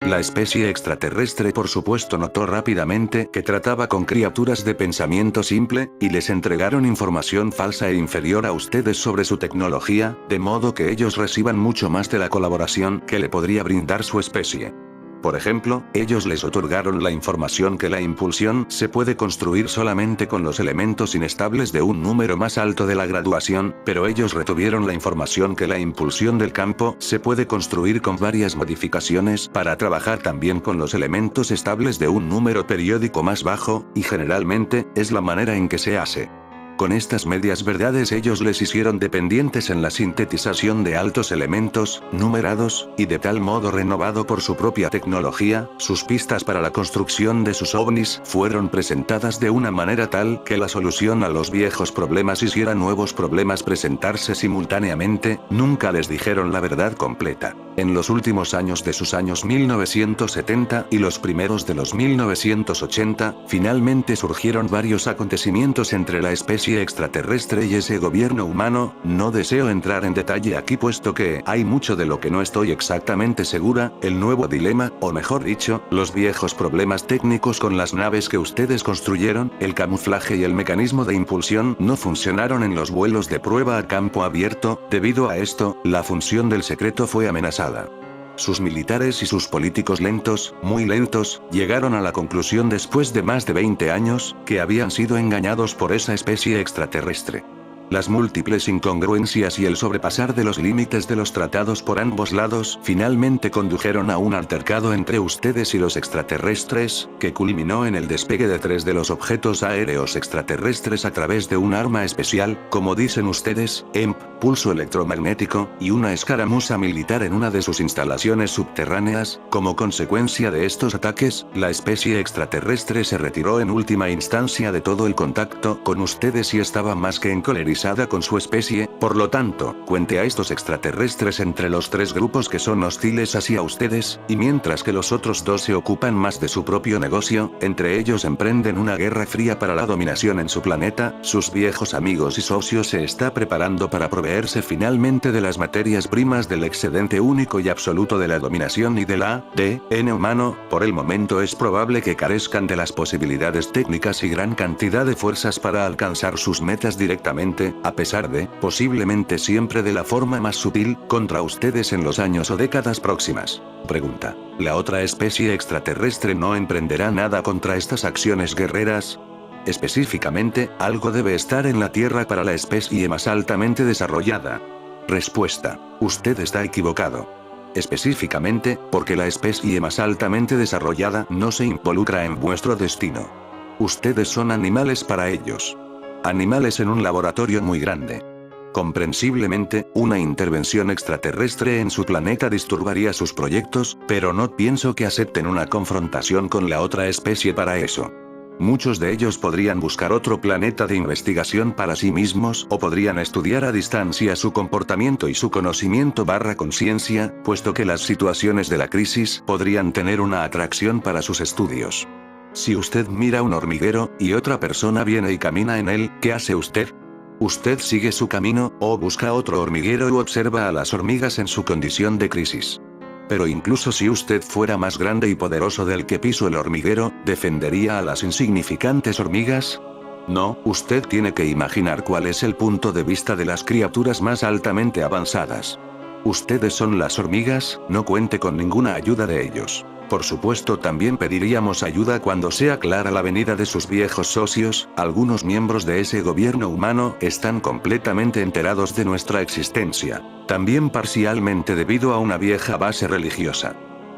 La especie extraterrestre por supuesto notó rápidamente que trataba con criaturas de pensamiento simple, y les entregaron información falsa e inferior a ustedes sobre su tecnología, de modo que ellos reciban mucho más de la colaboración que le podría brindar su especie. Por ejemplo, ellos les otorgaron la información que la impulsión se puede construir solamente con los elementos inestables de un número más alto de la graduación, pero ellos retuvieron la información que la impulsión del campo se puede construir con varias modificaciones para trabajar también con los elementos estables de un número periódico más bajo, y generalmente, es la manera en que se hace. Con estas medias verdades ellos les hicieron dependientes en la sintetización de altos elementos, numerados, y de tal modo renovado por su propia tecnología, sus pistas para la construcción de sus ovnis fueron presentadas de una manera tal que la solución a los viejos problemas hiciera nuevos problemas presentarse simultáneamente. Nunca les dijeron la verdad completa. En los últimos años de sus años 1970 y los primeros de los 1980, finalmente surgieron varios acontecimientos entre la especie extraterrestre y ese gobierno humano. No deseo entrar en detalle aquí puesto que hay mucho de lo que no estoy exactamente segura. El nuevo dilema, o mejor dicho, los viejos problemas técnicos con las naves que ustedes construyeron, el camuflaje y el mecanismo de impulsión no funcionaron en los vuelos de prueba a campo abierto. Debido a esto, la función del secreto fue amenazada. Sus militares y sus políticos lentos, muy lentos, llegaron a la conclusión después de más de 20 años, que habían sido engañados por esa especie extraterrestre. Las múltiples incongruencias y el sobrepasar de los límites de los tratados por ambos lados finalmente condujeron a un altercado entre ustedes y los extraterrestres, que culminó en el despegue de 3 de los objetos aéreos extraterrestres a través de un arma especial, como dicen ustedes, EMP, pulso electromagnético, y una escaramuza militar en una de sus instalaciones subterráneas. Como consecuencia de estos ataques, la especie extraterrestre se retiró en última instancia de todo el contacto con ustedes y estaba más que encolerizada con su especie. Por lo tanto, cuente a estos extraterrestres entre los 3 grupos que son hostiles hacia ustedes, y mientras que los otros 2 se ocupan más de su propio negocio, entre ellos emprenden una guerra fría para la dominación en su planeta. Sus viejos amigos y socios se está preparando para proveerse finalmente de las materias primas del excedente único y absoluto de la dominación y del ADN humano. Por el momento es probable que carezcan de las posibilidades técnicas y gran cantidad de fuerzas para alcanzar sus metas directamente, a pesar de, posiblemente siempre de la forma más sutil, contra ustedes en los años o décadas próximas. Pregunta: ¿la otra especie extraterrestre no emprenderá nada contra estas acciones guerreras? Específicamente, algo debe estar en la Tierra para la especie más altamente desarrollada. Respuesta: usted está equivocado. Específicamente, porque la especie más altamente desarrollada no se involucra en vuestro destino. Ustedes son animales para ellos. Animales en un laboratorio muy grande. Comprensiblemente, una intervención extraterrestre en su planeta disturbaría sus proyectos, pero no pienso que acepten una confrontación con la otra especie para eso. Muchos de ellos podrían buscar otro planeta de investigación para sí mismos o podrían estudiar a distancia su comportamiento y su conocimiento/conciencia, puesto que las situaciones de la crisis podrían tener una atracción para sus estudios. Si usted mira un hormiguero, y otra persona viene y camina en él, ¿qué hace usted? Usted sigue su camino, o busca otro hormiguero u observa a las hormigas en su condición de crisis. Pero incluso si usted fuera más grande y poderoso del que pisó el hormiguero, ¿defendería a las insignificantes hormigas? No, usted tiene que imaginar cuál es el punto de vista de las criaturas más altamente avanzadas. Ustedes son las hormigas, no cuente con ninguna ayuda de ellos. Por supuesto también pediríamos ayuda cuando sea clara la venida de sus viejos socios. Algunos miembros de ese gobierno humano están completamente enterados de nuestra existencia. También parcialmente debido a una vieja base religiosa.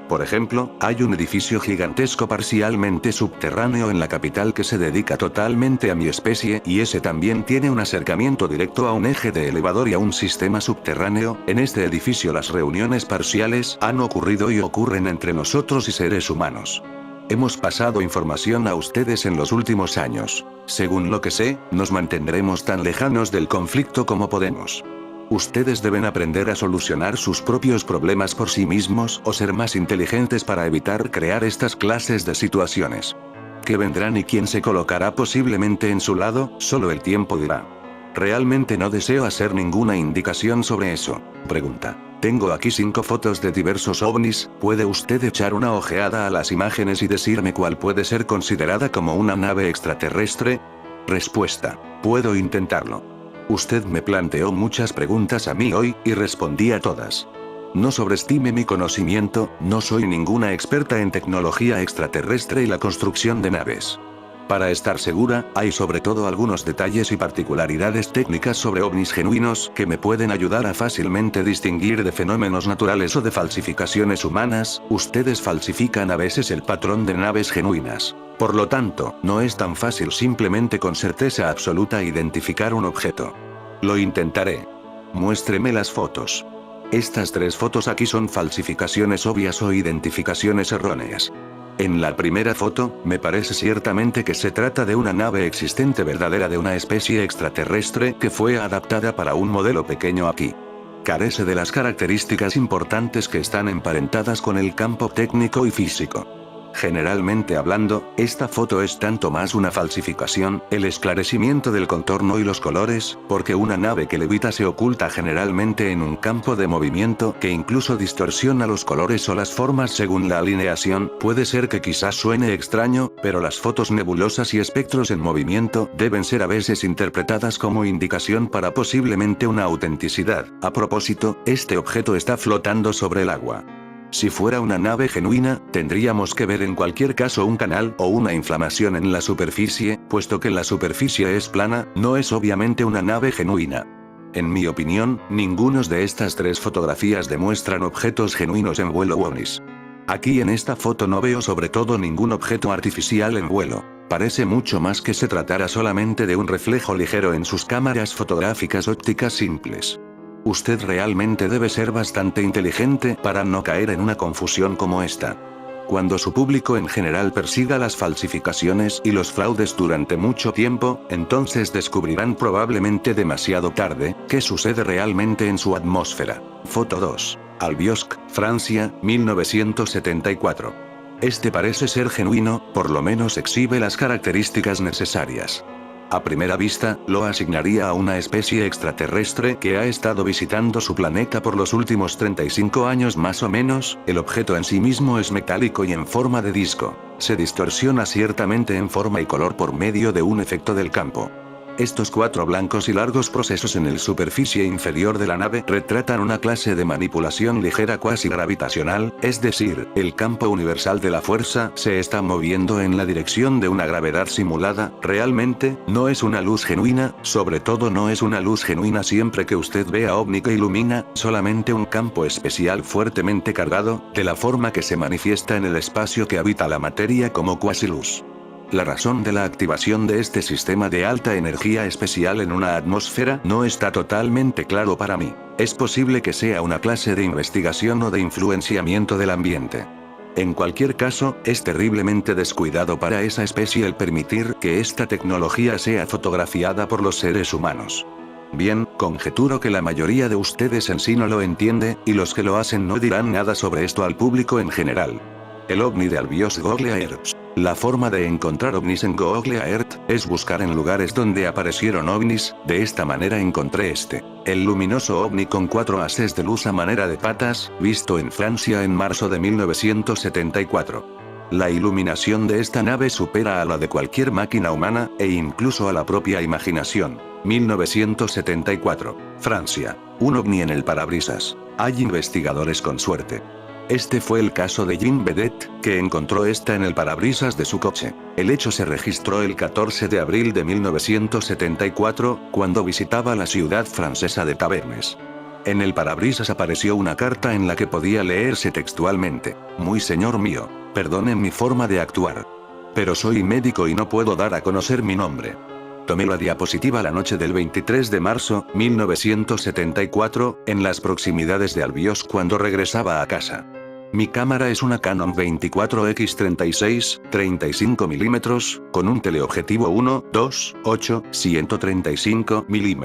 Por ejemplo, hay un edificio gigantesco parcialmente subterráneo en la capital que se dedica totalmente a mi especie y ese también tiene un acercamiento directo a un eje de elevador y a un sistema subterráneo. En este edificio las reuniones parciales han ocurrido y ocurren entre nosotros y seres humanos. Hemos pasado información a ustedes en los últimos años. Según lo que sé, nos mantendremos tan lejanos del conflicto como podemos. Ustedes deben aprender a solucionar sus propios problemas por sí mismos o ser más inteligentes para evitar crear estas clases de situaciones. ¿Qué vendrán y quién se colocará posiblemente en su lado? Solo el tiempo dirá. Realmente no deseo hacer ninguna indicación sobre eso. Pregunta: Tengo aquí 5 fotos de diversos ovnis, ¿puede usted echar una ojeada a las imágenes y decirme cuál puede ser considerada como una nave extraterrestre? Respuesta: puedo intentarlo. Usted me planteó muchas preguntas a mí hoy, y respondí a todas. No sobreestime mi conocimiento, no soy ninguna experta en tecnología extraterrestre y la construcción de naves. Para estar segura, hay sobre todo algunos detalles y particularidades técnicas sobre ovnis genuinos que me pueden ayudar a fácilmente distinguir de fenómenos naturales o de falsificaciones humanas. Ustedes falsifican a veces el patrón de naves genuinas. Por lo tanto, no es tan fácil simplemente con certeza absoluta identificar un objeto. Lo intentaré. Muéstreme las fotos. Estas 3 fotos aquí son falsificaciones obvias o identificaciones erróneas. En la primera foto, me parece ciertamente que se trata de una nave existente verdadera de una especie extraterrestre que fue adaptada para un modelo pequeño aquí. Carece de las características importantes que están emparentadas con el campo técnico y físico. Generalmente hablando, esta foto es tanto más una falsificación, el esclarecimiento del contorno y los colores, porque una nave que levita se oculta generalmente en un campo de movimiento que incluso distorsiona los colores o las formas según la alineación. Puede ser que quizás suene extraño, pero las fotos nebulosas y espectros en movimiento deben ser a veces interpretadas como indicación para posiblemente una autenticidad. A propósito, este objeto está flotando sobre el agua. Si fuera una nave genuina, tendríamos que ver en cualquier caso un canal o una inflamación en la superficie, puesto que la superficie es plana, no es obviamente una nave genuina. En mi opinión, ninguno de estas 3 fotografías demuestran objetos genuinos en vuelo u ovnis. Aquí en esta foto no veo sobre todo ningún objeto artificial en vuelo. Parece mucho más que se tratara solamente de un reflejo ligero en sus cámaras fotográficas ópticas simples. Usted realmente debe ser bastante inteligente para no caer en una confusión como esta. Cuando su público en general persiga las falsificaciones y los fraudes durante mucho tiempo, entonces descubrirán probablemente demasiado tarde qué sucede realmente en su atmósfera. Foto 2. Albiosc, Francia, 1974. Este parece ser genuino, por lo menos exhibe las características necesarias. A primera vista, lo asignaría a una especie extraterrestre que ha estado visitando su planeta por los últimos 35 años más o menos. El objeto en sí mismo es metálico y en forma de disco. Se distorsiona ciertamente en forma y color por medio de un efecto del campo. Estos 4 blancos y largos procesos en la superficie inferior de la nave retratan una clase de manipulación ligera cuasi gravitacional, es decir, el campo universal de la fuerza se está moviendo en la dirección de una gravedad simulada. Realmente, no es una luz genuina, sobre todo no es una luz genuina siempre que usted vea ovni que ilumina, solamente un campo especial fuertemente cargado, de la forma que se manifiesta en el espacio que habita la materia como cuasiluz. La razón de la activación de este sistema de alta energía especial en una atmósfera no está totalmente claro para mí. Es posible que sea una clase de investigación o de influenciamiento del ambiente. En cualquier caso, es terriblemente descuidado para esa especie el permitir que esta tecnología sea fotografiada por los seres humanos. Bien, conjeturo que la mayoría de ustedes en sí no lo entiende, y los que lo hacen no dirán nada sobre esto al público en general. El ovni de Albiosc Google Earth. La forma de encontrar ovnis en Google Earth es buscar en lugares donde aparecieron ovnis. De esta manera encontré el luminoso ovni con 4 haces de luz a manera de patas, visto en Francia en marzo de 1974. La iluminación de esta nave supera a la de cualquier máquina humana, e incluso a la propia imaginación. 1974. Francia. Un ovni en el parabrisas. Hay investigadores con suerte. Este fue el caso de Jean Vedet, que encontró esta en el parabrisas de su coche. El hecho se registró el 14 de abril de 1974, cuando visitaba la ciudad francesa de Tavernes. En el parabrisas apareció una carta en la que podía leerse textualmente: «Muy señor mío, perdonen mi forma de actuar. Pero soy médico y no puedo dar a conocer mi nombre. Tomé la diapositiva la noche del 23 de marzo, 1974, en las proximidades de Albiosc cuando regresaba a casa. Mi cámara es una Canon 24x36, 35 mm, con un teleobjetivo 1.2.8, 135 mm.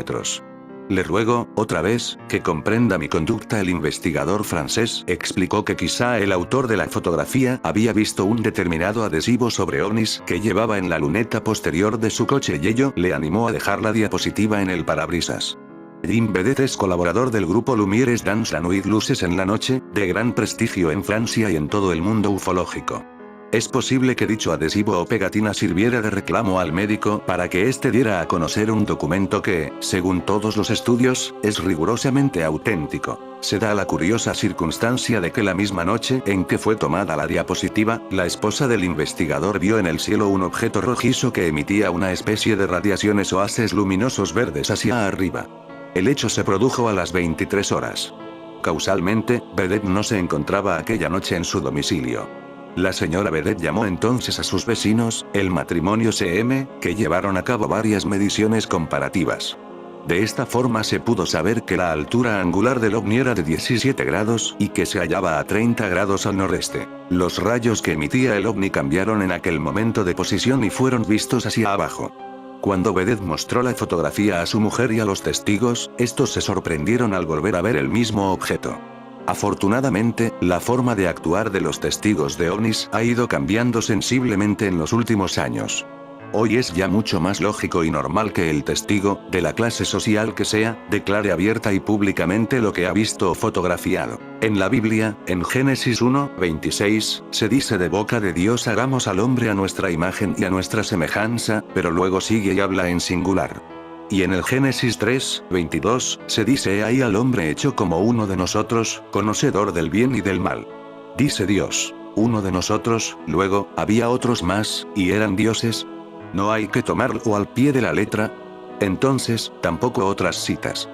Le ruego, otra vez, que comprenda mi conducta». El investigador francés explicó que quizá el autor de la fotografía había visto un determinado adhesivo sobre ovnis que llevaba en la luneta posterior de su coche y ello le animó a dejar la diapositiva en el parabrisas. Jim Vedet es colaborador del grupo Lumieres Dans la Nuit Luces en la Noche, de gran prestigio en Francia y en todo el mundo ufológico. Es posible que dicho adhesivo o pegatina sirviera de reclamo al médico para que éste diera a conocer un documento que, según todos los estudios, es rigurosamente auténtico. Se da la curiosa circunstancia de que la misma noche en que fue tomada la diapositiva, la esposa del investigador vio en el cielo un objeto rojizo que emitía una especie de radiaciones o haces luminosos verdes hacia arriba. El hecho se produjo a las 23 horas. Causalmente, Vedet no se encontraba aquella noche en su domicilio. La señora Vedet llamó entonces a sus vecinos, el matrimonio CM, que llevaron a cabo varias mediciones comparativas. De esta forma se pudo saber que la altura angular del ovni era de 17 grados y que se hallaba a 30 grados al noreste. Los rayos que emitía el ovni cambiaron en aquel momento de posición y fueron vistos hacia abajo. Cuando Vedet mostró la fotografía a su mujer y a los testigos, estos se sorprendieron al volver a ver el mismo objeto. Afortunadamente, la forma de actuar de los testigos de ovnis ha ido cambiando sensiblemente en los últimos años. Hoy es ya mucho más lógico y normal que el testigo, de la clase social que sea, declare abierta y públicamente lo que ha visto o fotografiado. En la Biblia, en Génesis 1:26, se dice de boca de Dios hagamos al hombre a nuestra imagen y a nuestra semejanza, pero luego sigue y habla en singular. Y en el Génesis 3:22, se dice he ahí al hombre hecho como uno de nosotros, conocedor del bien y del mal. Dice Dios, uno de nosotros, luego, había otros más, y eran dioses. No hay que tomarlo al pie de la letra. Entonces, tampoco otras citas.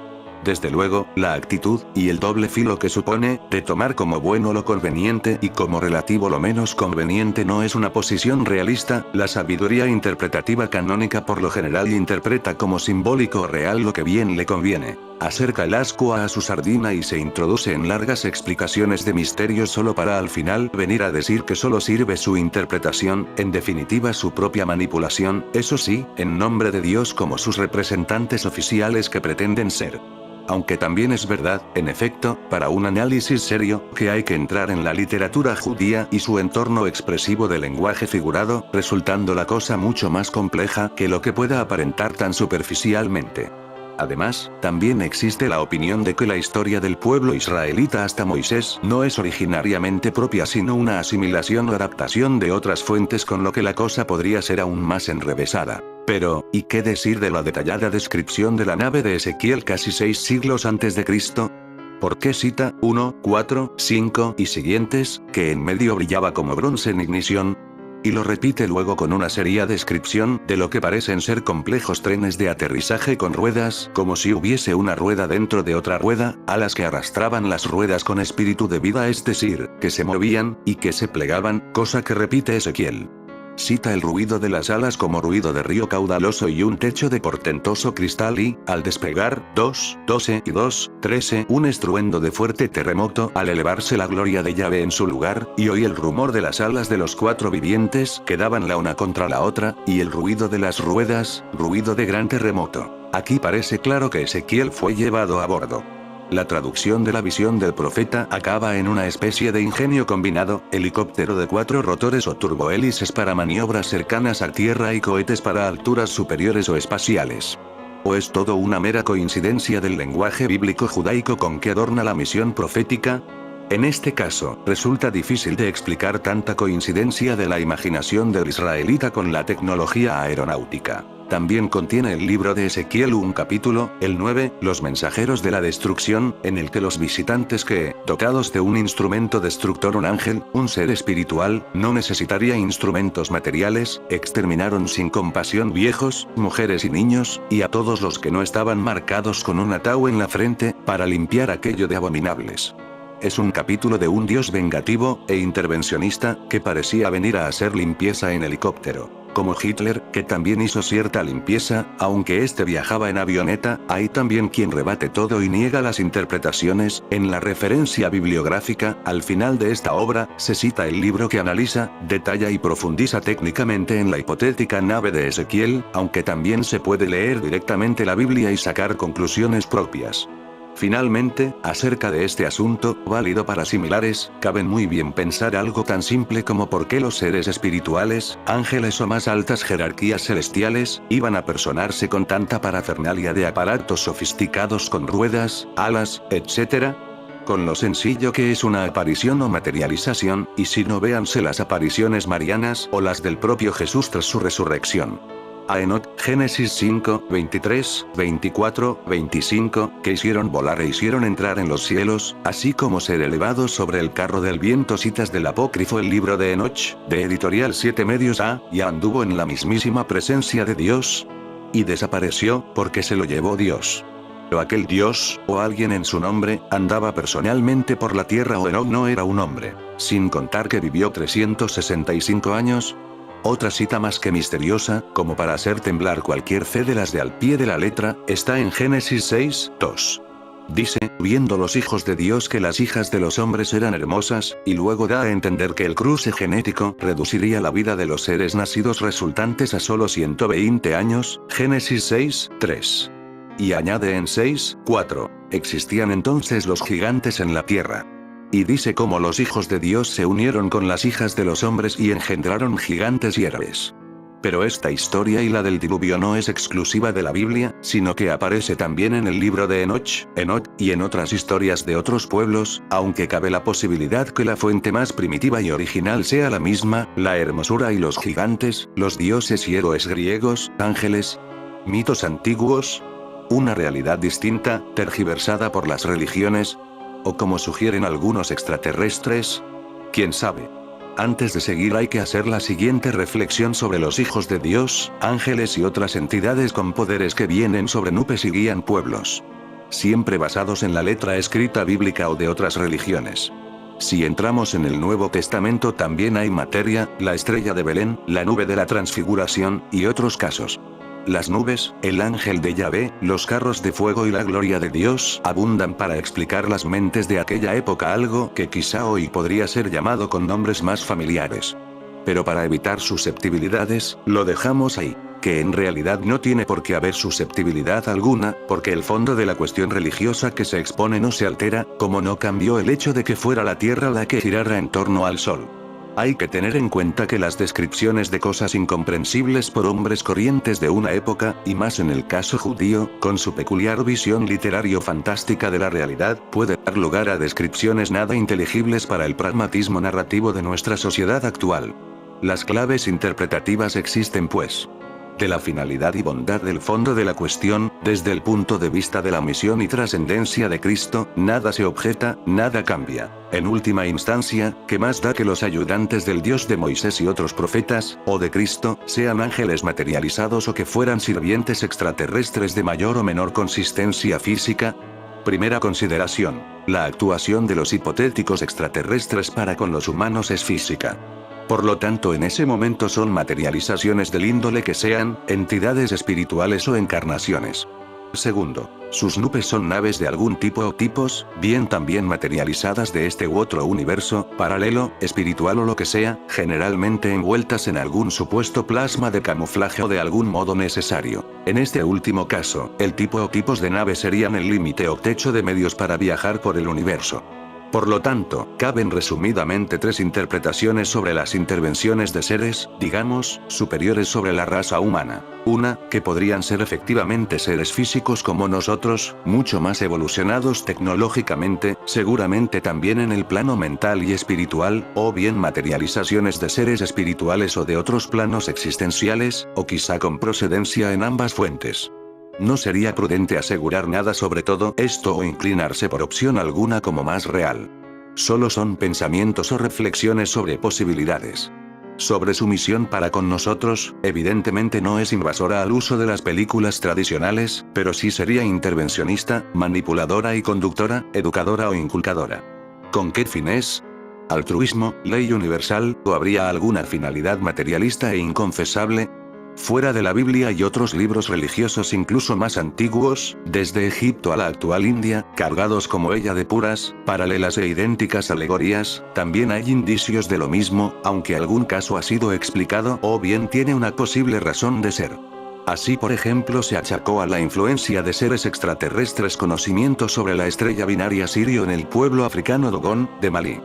Desde luego, la actitud, y el doble filo que supone, de tomar como bueno lo conveniente y como relativo lo menos conveniente no es una posición realista. La sabiduría interpretativa canónica por lo general interpreta como simbólico o real lo que bien le conviene. Acerca el ascua a su sardina y se introduce en largas explicaciones de misterios solo para al final venir a decir que solo sirve su interpretación, en definitiva su propia manipulación, eso sí, en nombre de Dios como sus representantes oficiales que pretenden ser. Aunque también es verdad, en efecto, para un análisis serio, que hay que entrar en la literatura judía y su entorno expresivo de lenguaje figurado, resultando la cosa mucho más compleja que lo que pueda aparentar tan superficialmente. Además, también existe la opinión de que la historia del pueblo israelita hasta Moisés no es originariamente propia sino una asimilación o adaptación de otras fuentes con lo que la cosa podría ser aún más enrevesada. Pero, ¿y qué decir de la detallada descripción de la nave de Ezequiel casi 6 siglos antes de Cristo? ¿Por qué cita 1, 4, 5 y siguientes, que en medio brillaba como bronce en ignición? Y lo repite luego con una seria descripción de lo que parecen ser complejos trenes de aterrizaje con ruedas, como si hubiese una rueda dentro de otra rueda, a las que arrastraban las ruedas con espíritu de vida, es decir, que se movían, y que se plegaban, cosa que repite Ezequiel. Cita el ruido de las alas como ruido de río caudaloso y un techo de portentoso cristal y, al despegar, 2:12 y 2:13, un estruendo de fuerte terremoto al elevarse la gloria de Yahvé en su lugar, y oí el rumor de las alas de los 4 vivientes que daban la una contra la otra, y el ruido de las ruedas, ruido de gran terremoto. Aquí parece claro que Ezequiel fue llevado a bordo. La traducción de la visión del profeta acaba en una especie de ingenio combinado, helicóptero de 4 rotores o turbohélices para maniobras cercanas a tierra y cohetes para alturas superiores o espaciales. ¿O es todo una mera coincidencia del lenguaje bíblico judaico con que adorna la misión profética? En este caso, resulta difícil de explicar tanta coincidencia de la imaginación del israelita con la tecnología aeronáutica. También contiene el libro de Ezequiel un capítulo, el 9, Los mensajeros de la destrucción, en el que los visitantes que, dotados de un instrumento destructor, un ángel, un ser espiritual, no necesitaría instrumentos materiales, exterminaron sin compasión viejos, mujeres y niños, y a todos los que no estaban marcados con un ataúd en la frente, para limpiar aquello de abominables. Es un capítulo de un Dios vengativo e intervencionista, que parecía venir a hacer limpieza en helicóptero. Como Hitler, que también hizo cierta limpieza, aunque este viajaba en avioneta, hay también quien rebate todo y niega las interpretaciones. En la referencia bibliográfica, al final de esta obra, se cita el libro que analiza, detalla y profundiza técnicamente en la hipotética nave de Ezequiel, aunque también se puede leer directamente la Biblia y sacar conclusiones propias. Finalmente, acerca de este asunto, válido para similares, cabe muy bien pensar algo tan simple como por qué los seres espirituales, ángeles o más altas jerarquías celestiales, iban a personarse con tanta parafernalia de aparatos sofisticados con ruedas, alas, etc. Con lo sencillo que es una aparición o materialización, y si no véanse las apariciones marianas o las del propio Jesús tras su resurrección. A Enoc, Génesis 5, 23, 24, 25, que hicieron volar e hicieron entrar en los cielos, así como ser elevados sobre el carro del viento. Citas del apócrifo El libro de Enoch, de editorial 7 medios A, y anduvo en la mismísima presencia de Dios. Y desapareció, porque se lo llevó Dios. Pero aquel Dios, o alguien en su nombre, andaba personalmente por la tierra o Enoc no era un hombre, sin contar que vivió 365 años. Otra cita más que misteriosa, como para hacer temblar cualquier fe de las de al pie de la letra, está en Génesis 6, 2. Dice, viendo los hijos de Dios que las hijas de los hombres eran hermosas, y luego da a entender que el cruce genético reduciría la vida de los seres nacidos resultantes a solo 120 años, Génesis 6, 3. Y añade en 6, 4, existían entonces los gigantes en la tierra. Y dice cómo los hijos de Dios se unieron con las hijas de los hombres y engendraron gigantes y héroes. Pero esta historia y la del diluvio no es exclusiva de la Biblia, sino que aparece también en el libro de Enoch, y en otras historias de otros pueblos, aunque cabe la posibilidad que la fuente más primitiva y original sea la misma, la hermosura y los gigantes, los dioses y héroes griegos, ángeles, mitos antiguos, una realidad distinta, tergiversada por las religiones, o como sugieren algunos extraterrestres. ¿Quién sabe? Antes de seguir hay que hacer la siguiente reflexión sobre los hijos de Dios, ángeles y otras entidades con poderes que vienen sobre nubes y guían pueblos. Siempre basados en la letra escrita bíblica o de otras religiones. Si entramos en el Nuevo Testamento también hay materia, la estrella de Belén, la nube de la transfiguración, y otros casos. Las nubes, el ángel de Yahvé, los carros de fuego y la gloria de Dios abundan para explicar las mentes de aquella época, algo que quizá hoy podría ser llamado con nombres más familiares. Pero para evitar susceptibilidades, lo dejamos ahí, que en realidad no tiene por qué haber susceptibilidad alguna, porque el fondo de la cuestión religiosa que se expone no se altera, como no cambió el hecho de que fuera la Tierra la que girara en torno al Sol. Hay que tener en cuenta que las descripciones de cosas incomprensibles por hombres corrientes de una época, y más en el caso judío, con su peculiar visión literario-fantástica de la realidad, puede dar lugar a descripciones nada inteligibles para el pragmatismo narrativo de nuestra sociedad actual. Las claves interpretativas existen pues. De la finalidad y bondad del fondo de la cuestión, desde el punto de vista de la misión y trascendencia de Cristo, nada se objeta, nada cambia. En última instancia, ¿qué más da que los ayudantes del Dios de Moisés y otros profetas, o de Cristo, sean ángeles materializados o que fueran sirvientes extraterrestres de mayor o menor consistencia física? Primera consideración. La actuación de los hipotéticos extraterrestres para con los humanos es física. Por lo tanto, en ese momento son materializaciones del índole que sean, entidades espirituales o encarnaciones. Segundo, sus nubes son naves de algún tipo o tipos, bien también materializadas de este u otro universo, paralelo, espiritual o lo que sea, generalmente envueltas en algún supuesto plasma de camuflaje o de algún modo necesario. En este último caso, el tipo o tipos de nave serían el límite o techo de medios para viajar por el universo. Por lo tanto, caben resumidamente tres interpretaciones sobre las intervenciones de seres, digamos, superiores sobre la raza humana. Una, que podrían ser efectivamente seres físicos como nosotros, mucho más evolucionados tecnológicamente, seguramente también en el plano mental y espiritual, o bien materializaciones de seres espirituales o de otros planos existenciales, o quizá con procedencia en ambas fuentes. No sería prudente asegurar nada sobre todo esto o inclinarse por opción alguna como más real. Solo son pensamientos o reflexiones sobre posibilidades. Sobre su misión para con nosotros, evidentemente no es invasora al uso de las películas tradicionales, pero sí sería intervencionista, manipuladora y conductora, educadora o inculcadora. ¿Con qué fines? ¿Altruismo, ley universal, o habría alguna finalidad materialista e inconfesable? Fuera de la Biblia y otros libros religiosos incluso más antiguos, desde Egipto a la actual India, cargados como ella de puras, paralelas e idénticas alegorías, también hay indicios de lo mismo, aunque algún caso ha sido explicado o bien tiene una posible razón de ser. Así, por ejemplo, se achacó a la influencia de seres extraterrestres conocimiento sobre la estrella binaria Sirio en el pueblo africano Dogon, de Malí.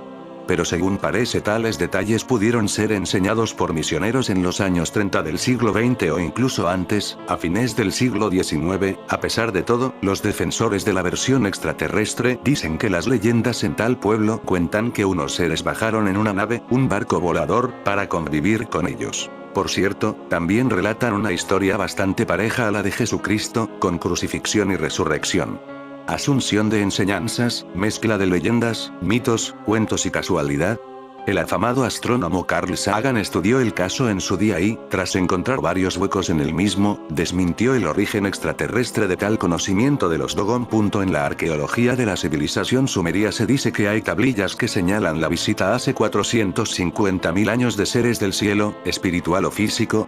Pero según parece, tales detalles pudieron ser enseñados por misioneros en los años 30 del siglo XX o incluso antes, a fines del siglo XIX. A pesar de todo, los defensores de la versión extraterrestre dicen que las leyendas en tal pueblo cuentan que unos seres bajaron en una nave, un barco volador, para convivir con ellos. Por cierto, también relatan una historia bastante pareja a la de Jesucristo, con crucifixión y resurrección. Asunción de enseñanzas, mezcla de leyendas, mitos, cuentos y casualidad. El afamado astrónomo Carl Sagan estudió el caso en su día y, tras encontrar varios huecos en el mismo, desmintió el origen extraterrestre de tal conocimiento de los Dogon. En la arqueología de la civilización sumeria se dice que hay tablillas que señalan la visita hace 450.000 años de seres del cielo, espiritual o físico,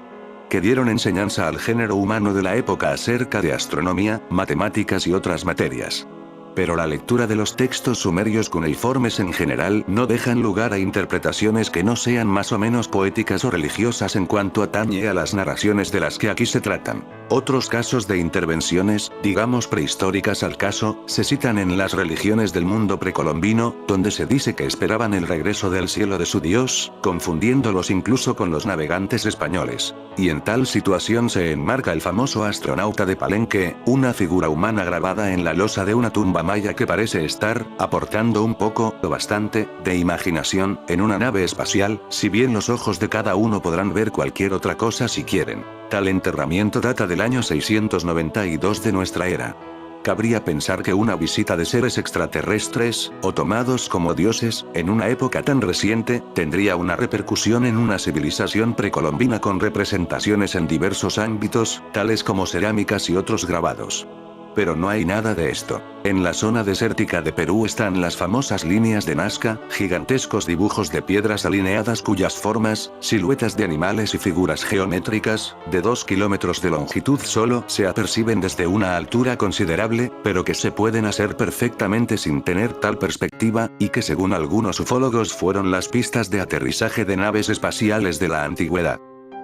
que dieron enseñanza al género humano de la época acerca de astronomía, matemáticas y otras materias. Pero la lectura de los textos sumerios cuneiformes en general no dejan lugar a interpretaciones que no sean más o menos poéticas o religiosas en cuanto atañe a las narraciones de las que aquí se tratan. Otros casos de intervenciones, digamos prehistóricas al caso, se citan en las religiones del mundo precolombino, donde se dice que esperaban el regreso del cielo de su Dios, confundiéndolos incluso con los navegantes españoles. Y en tal situación se enmarca el famoso astronauta de Palenque, una figura humana grabada en la losa de una tumba maya que parece estar, aportando un poco, o bastante, de imaginación, en una nave espacial, si bien los ojos de cada uno podrán ver cualquier otra cosa si quieren. Tal enterramiento data del año 692 de nuestra era. Cabría pensar que una visita de seres extraterrestres, o tomados como dioses, en una época tan reciente, tendría una repercusión en una civilización precolombina con representaciones en diversos ámbitos, tales como cerámicas y otros grabados. Pero no hay nada de esto. En la zona desértica de Perú están las famosas líneas de Nazca, gigantescos dibujos de piedras alineadas cuyas formas, siluetas de animales y figuras geométricas, de 2 kilómetros de longitud solo se aperciben desde una altura considerable, pero que se pueden hacer perfectamente sin tener tal perspectiva, y que según algunos ufólogos fueron las pistas de aterrizaje de naves espaciales de la antigüedad.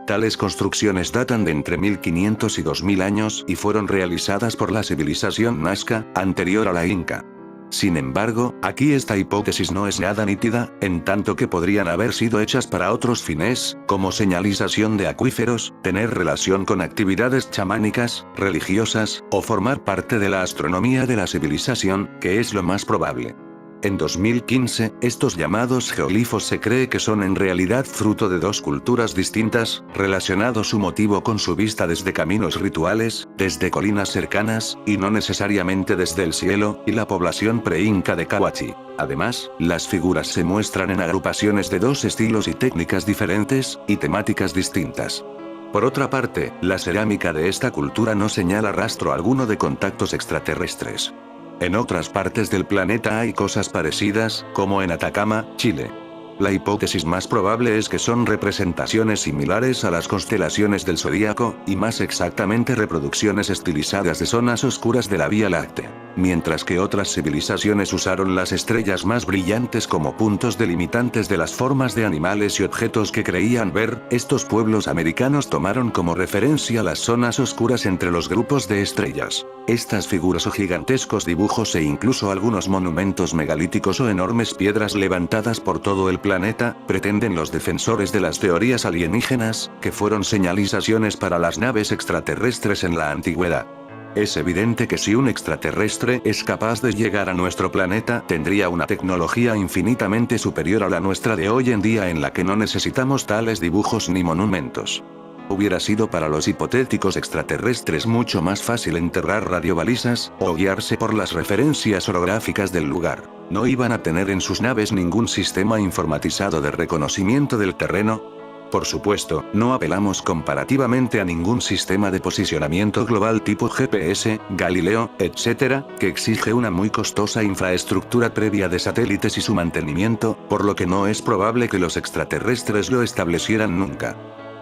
Tales construcciones datan de entre 1500 y 2000 años y fueron realizadas por la civilización Nazca, anterior a la Inca. Sin embargo, aquí esta hipótesis no es nada nítida, en tanto que podrían haber sido hechas para otros fines, como señalización de acuíferos, tener relación con actividades chamánicas, religiosas, o formar parte de la astronomía de la civilización, que es lo más probable. En 2015, estos llamados geoglifos se cree que son en realidad fruto de dos culturas distintas, relacionado su motivo con su vista desde caminos rituales, desde colinas cercanas, y no necesariamente desde el cielo, y la población pre-inca de Cahuachi. Además, las figuras se muestran en agrupaciones de dos estilos y técnicas diferentes, y temáticas distintas. Por otra parte, la cerámica de esta cultura no señala rastro alguno de contactos extraterrestres. En otras partes del planeta hay cosas parecidas, como en Atacama, Chile. La hipótesis más probable es que son representaciones similares a las constelaciones del zodíaco, y más exactamente reproducciones estilizadas de zonas oscuras de la Vía Láctea. Mientras que otras civilizaciones usaron las estrellas más brillantes como puntos delimitantes de las formas de animales y objetos que creían ver, estos pueblos americanos tomaron como referencia las zonas oscuras entre los grupos de estrellas. Estas figuras o gigantescos dibujos e incluso algunos monumentos megalíticos o enormes piedras levantadas por todo el planeta, pretenden los defensores de las teorías alienígenas, que fueron señalizaciones para las naves extraterrestres en la antigüedad. Es evidente que si un extraterrestre es capaz de llegar a nuestro planeta, tendría una tecnología infinitamente superior a la nuestra de hoy en día en la que no necesitamos tales dibujos ni monumentos. Hubiera sido para los hipotéticos extraterrestres mucho más fácil enterrar radiobalizas, o guiarse por las referencias orográficas del lugar. No iban a tener en sus naves ningún sistema informatizado de reconocimiento del terreno. Por supuesto, no apelamos comparativamente a ningún sistema de posicionamiento global tipo GPS, Galileo, etc., que exige una muy costosa infraestructura previa de satélites y su mantenimiento, por lo que no es probable que los extraterrestres lo establecieran nunca.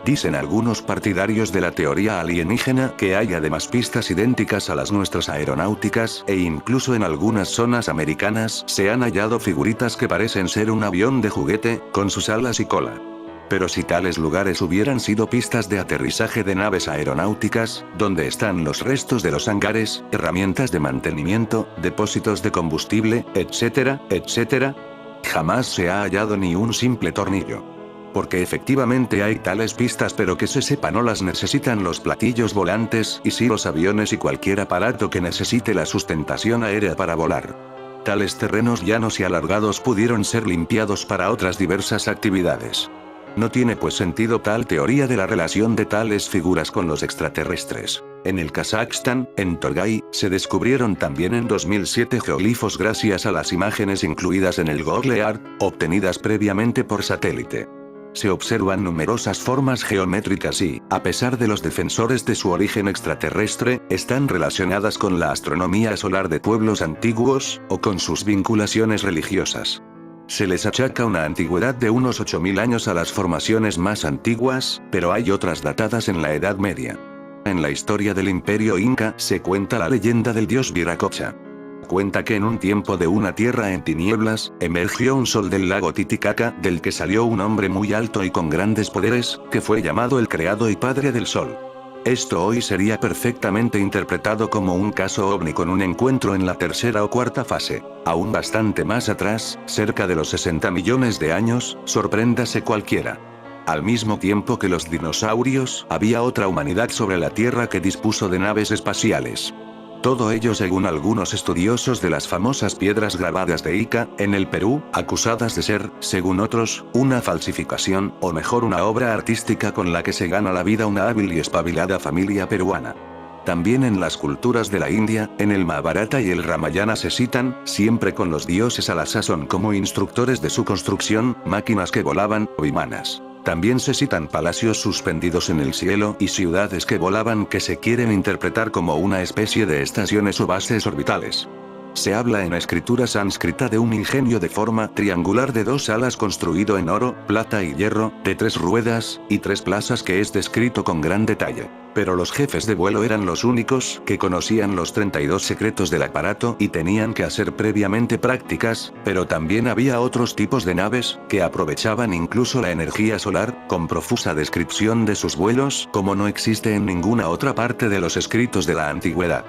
Dicen algunos partidarios de la teoría alienígena que hay además pistas idénticas a las nuestras aeronáuticas, e incluso en algunas zonas americanas se han hallado figuritas que parecen ser un avión de juguete, con sus alas y cola. Pero si tales lugares hubieran sido pistas de aterrizaje de naves aeronáuticas, donde están los restos de los hangares, herramientas de mantenimiento, depósitos de combustible, etcétera, etcétera? Jamás se ha hallado ni un simple tornillo. Porque efectivamente hay tales pistas, pero que se sepa no las necesitan los platillos volantes y sí los aviones y cualquier aparato que necesite la sustentación aérea para volar. Tales terrenos llanos y alargados pudieron ser limpiados para otras diversas actividades. No tiene pues sentido tal teoría de la relación de tales figuras con los extraterrestres. En el Kazajstán, en Torgay, se descubrieron también en 2007 geoglifos gracias a las imágenes incluidas en el Google Earth, obtenidas previamente por satélite. Se observan numerosas formas geométricas y, a pesar de los defensores de su origen extraterrestre, están relacionadas con la astronomía solar de pueblos antiguos, o con sus vinculaciones religiosas. Se les achaca una antigüedad de unos 8000 años a las formaciones más antiguas, pero hay otras datadas en la Edad Media. En la historia del Imperio Inca se cuenta la leyenda del dios Viracocha. Cuenta que en un tiempo de una tierra en tinieblas, emergió un sol del lago Titicaca, del que salió un hombre muy alto y con grandes poderes, que fue llamado el Creado y Padre del Sol. Esto hoy sería perfectamente interpretado como un caso ovni con un encuentro en la tercera o cuarta fase. Aún bastante más atrás, cerca de los 60 millones de años, sorpréndase cualquiera. Al mismo tiempo que los dinosaurios, había otra humanidad sobre la Tierra que dispuso de naves espaciales. Todo ello según algunos estudiosos de las famosas piedras grabadas de Ica, en el Perú, acusadas de ser, según otros, una falsificación, o mejor una obra artística con la que se gana la vida una hábil y espabilada familia peruana. También en las culturas de la India, en el Mahabharata y el Ramayana se citan, siempre con los dioses a la sazón como instructores de su construcción, máquinas que volaban, o vimanas. También se citan palacios suspendidos en el cielo y ciudades que volaban que se quieren interpretar como una especie de estaciones o bases orbitales. Se habla en escritura sánscrita de un ingenio de forma triangular de 2 alas construido en oro, plata y hierro, de 3 ruedas, y 3 plazas que es descrito con gran detalle. Pero los jefes de vuelo eran los únicos que conocían los 32 secretos del aparato y tenían que hacer previamente prácticas, pero también había otros tipos de naves, que aprovechaban incluso la energía solar, con profusa descripción de sus vuelos, como no existe en ninguna otra parte de los escritos de la antigüedad.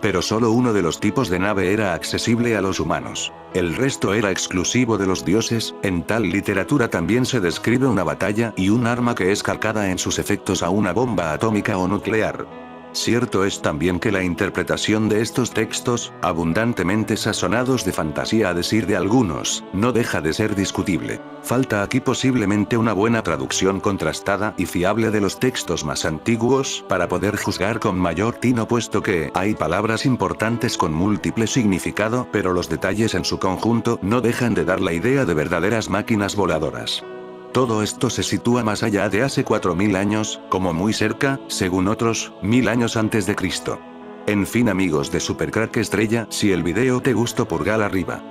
Pero solo uno de los tipos de nave era accesible a los humanos. El resto era exclusivo de los dioses. En tal literatura también se describe una batalla y un arma que es calcada en sus efectos a una bomba atómica o nuclear. Cierto es también que la interpretación de estos textos, abundantemente sazonados de fantasía a decir de algunos, no deja de ser discutible. Falta aquí posiblemente una buena traducción contrastada y fiable de los textos más antiguos para poder juzgar con mayor tino, puesto que hay palabras importantes con múltiple significado, pero los detalles en su conjunto no dejan de dar la idea de verdaderas máquinas voladoras. Todo esto se sitúa más allá de hace 4000 años, como muy cerca, según otros, 1000 años antes de Cristo. En fin amigos de Supercrack Estrella, si el video te gustó pulgar arriba.